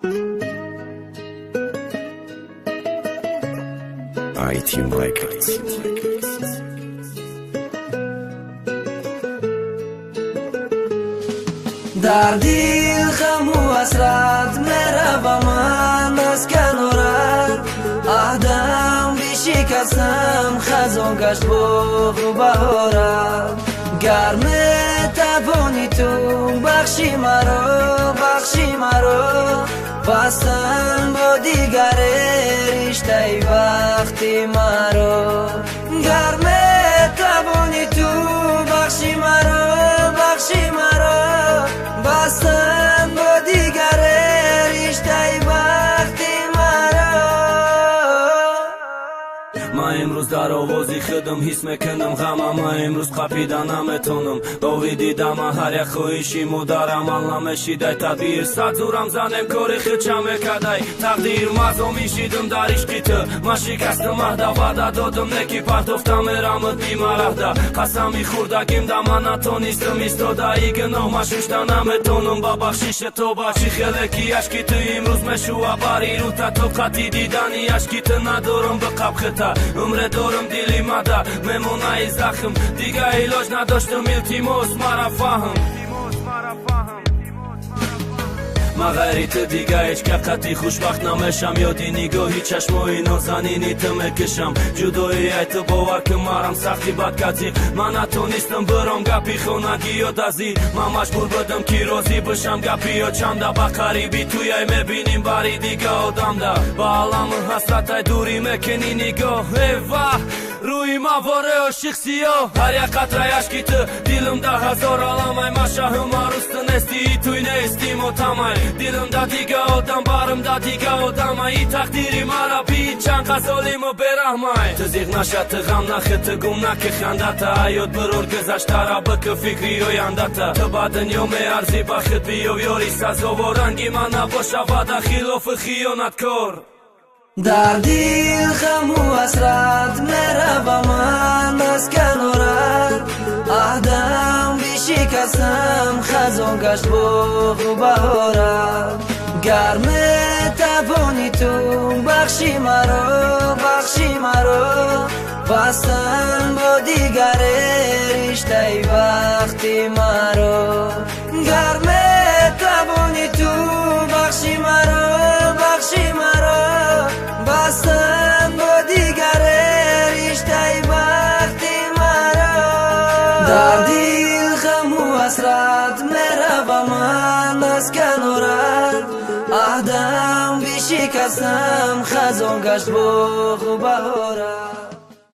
IT Records. در دل غم و حسرت میروم من از کنارت، عهدم بشکستم خزان گشت باغ و بهارت. گر میتوانی تو بخشی مرا بستن با دیگر رشته وقتی مرا. گر میتوانی تو بخشی مرا بستن با دیگر رشته وقتی مرا. من امروز در آوازی خودم حس میکنم غمم، من امروز قپیدن نمیتونم. باوی دیدم هر یک خویشیمو دارم علمشی دای تدبیر صد زورم زنم کاری خودشم میکدای تقدیر مزو میشیدم در عشقی تو. من شکستم عهده وعده دادم نکی پرتفتم میرمت بیمرهده قسم میخوردگیم ده من نتونستم ایستاده ای گناه مشوشته نمیتونم با بخشش تو با چی خلکی عشقی تو امروز مشوه بری رو تا تو قطی دیدنی عشقی تو ندارم به قب خطه عمر دارم دلی مده میمونه ای زخم دیگه علاج نداشتم التیماس مرا فهم. من غیریت دیگه هیچ که قطعی خوشبخت نمیشم، یادی نگاهی چشمای نازنینی تو میکشم. جدایی ایتو باور که مرم سختی بد کتی من نتونستم برام گپی خونگی یاد ازی. من مجبور بدم که راضی بشم گپی یا چنده با قریبی توی میبینیم باری دیگه آدم ده با علم حسرت های دوری میکنی نگاه ای وح روی مواره عاشق سیاه. هر یک قطره عشقی تو دیلم ده هزار علم ای مشاهم عروست نستی توی نیستی متمای دیلم ده دیگه آدم برم ده دیگه آدم ای تقدیری مرا بی چند غزالیم و برحمای. تو زیغ نشد غم نخط گم نکه خندت حیات برور گذشته را بک فکری و یندت تو با دنیا می ارزی بخت بیو یاری سزا و رنگی من نباشه و ده خلاف خیانت کار. در دل غم و حسرت میروم من از کنارت، عهدم بشکستم خزان گشت باغ و بهارت. گر میتوانی تو بخشی مرا بستن با دیگر رشته وقتی مرا. گر میتوانی تو بخشی مرا بستن با دیگر رشته وقتی مرا. در دل غم و حسرت میروم من از کنارت، عهدم بشکستم خزان گشت باغ و بهارت.